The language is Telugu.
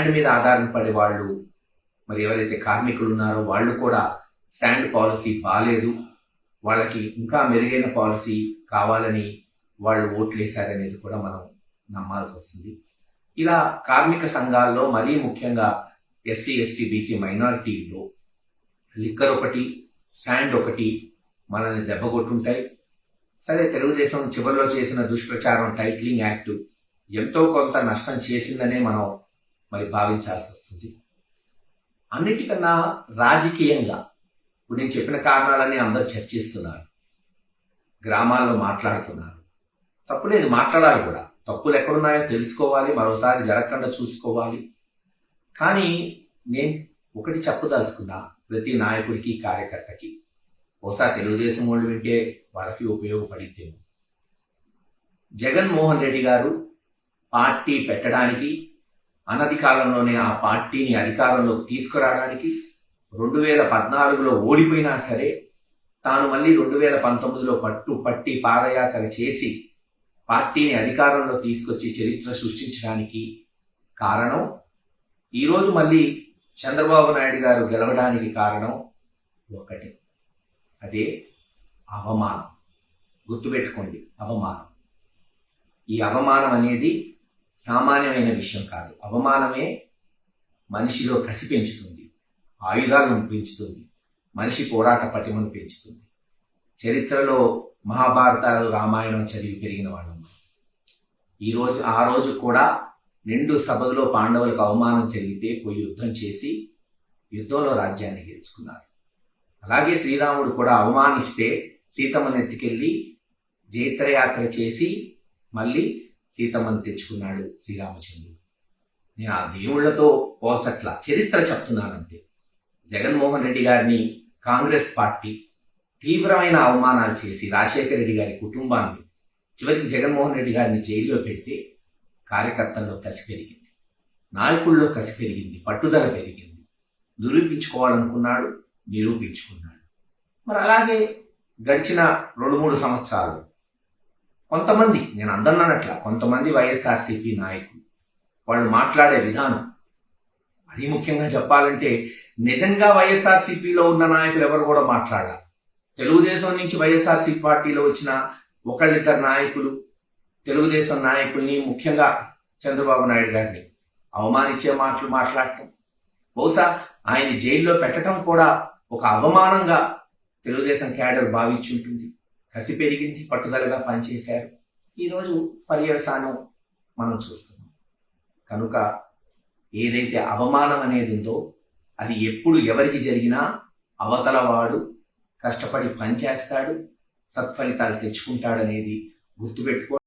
శాండ్ మీద ఆధారపడే వాళ్ళు, మరి ఎవరైతే కార్మికులు ఉన్నారో వాళ్ళు కూడా శాండ్ పాలసీ బాలేదు, వాళ్ళకి ఇంకా మెరుగైన పాలసీ కావాలని వాళ్ళు ఓట్లు వేశారనేది కూడా మనం నమ్మాల్సి వస్తుంది. ఇలా కార్మిక సంఘాల్లో మరీ ముఖ్యంగా ఎస్సీ ఎస్టీ బీసీ మైనారిటీల్లో లిక్కర్ ఒకటి, శాండ్ ఒకటి మనల్ని దెబ్బకొట్టుంటాయి. సరే, తెలుగుదేశం చివరిలో చేసిన దుష్ప్రచారం టైటిలింగ్ యాక్ట్ ఎంతో కొంత నష్టం చేసిందనే మనం మరి భావించాల్సి వస్తుంది. అన్నిటికన్నా రాజకీయంగా ఇప్పుడు నేను చెప్పిన కారణాలన్నీ అందరూ చర్చిస్తున్నారు, గ్రామాల్లో మాట్లాడుతున్నారు. తప్పులేదు, మాట్లాడాలి కూడా. తప్పులు ఎక్కడున్నాయో తెలుసుకోవాలి, మరోసారి జరగకుండా చూసుకోవాలి. కానీ నేను ఒకటి చెప్పదలుచుకున్నా, ప్రతి నాయకుడికి కార్యకర్తకి, బహుశా తెలుగుదేశం వాళ్ళు వింటే వాళ్ళకి ఉపయోగపడిద్దేమో. జగన్మోహన్ రెడ్డి గారు పార్టీ పెట్టడానికి, అనతి కాలంలోనే ఆ పార్టీని అధికారంలోకి తీసుకురావడానికి 2014లో ఓడిపోయినా సరే తాను మళ్ళీ 2019లో పట్టి పాదయాత్ర చేసి పార్టీని అధికారంలో తీసుకొచ్చి చరిత్ర సృష్టించడానికి కారణం, ఈరోజు మళ్ళీ చంద్రబాబు నాయుడు గారు గెలవడానికి కారణం ఒకటే, అదే అవమానం. గుర్తుపెట్టుకోండి, అవమానం. ఈ అవమానం అనేది సామాన్యమైన విషయం కాదు. అవమానమే మనిషిలో కసి పెంచుతుంది, ఆయుధాలను పెంచుతుంది, మనిషి పోరాట పటిమను పెంచుతుంది. చరిత్రలో మహాభారతాలు, రామాయణం చదివి పెరిగిన వాళ్ళం. ఆ రోజు కూడా నిండు సభలో పాండవులకు అవమానం జరిగితే పోయి యుద్ధం చేసి యుద్ధంలో రాజ్యాన్ని గెలుచుకున్నారు. అలాగే శ్రీరాముడు కూడా అవమానిస్తే సీతమ్మని ఎత్తుకెళ్ళి జైత్రయాత్ర చేసి మళ్ళీ సీతమ్మని తెచ్చుకున్నాడు శ్రీరామచంద్రుడు. నేను ఆ దేవుళ్లతో పోల్చట్లా, చరిత్ర చెప్తున్నానంతే. జగన్మోహన్ రెడ్డి గారిని కాంగ్రెస్ పార్టీ తీవ్రమైన అవమానాలు చేసి రాజశేఖర రెడ్డి గారి కుటుంబాన్ని, చివరికి జగన్మోహన్ రెడ్డి గారిని జైల్లో పెడితే కార్యకర్తల్లో కసి పెరిగింది, నాయకుల్లో కసి పెరిగింది, పట్టుదల పెరిగింది. నిరూపించుకోవాలనుకున్నాడు, నిరూపించుకున్నాడు. మరి అలాగే గడిచిన 2-3 సంవత్సరాలు కొంతమంది, నేను అందన్నట్ల కొంతమంది వైఎస్ఆర్సీపీ నాయకులు వాళ్ళు మాట్లాడే విధానం, అది ముఖ్యంగా చెప్పాలంటే నిజంగా వైఎస్ఆర్సీపీలో ఉన్న నాయకులు ఎవరు కూడా మాట్లాడాలి. తెలుగుదేశం నుంచి వైఎస్ఆర్సీపీ పార్టీలో వచ్చిన ఒకళ్ళిద్దరు నాయకులు తెలుగుదేశం నాయకుల్ని, ముఖ్యంగా చంద్రబాబు నాయుడు గారిని అవమానించే మాటలు మాట్లాడటం, బహుశా ఆయన జైల్లో పెట్టడం కూడా ఒక అవమానంగా తెలుగుదేశం క్యాడర్ భావించుంటుంది. కసి పెరిగింది, పట్టుదలగా పనిచేశారు. ఈరోజు పర్యవసానం మనం చూస్తున్నాం. కనుక ఏదైతే అవమానం అనేది ఉందో అది ఎప్పుడు ఎవరికి జరిగినా అవతల వాడు కష్టపడి పనిచేస్తాడు, సత్ఫలితాలు తెచ్చుకుంటాడనేది గుర్తుపెట్టుకో.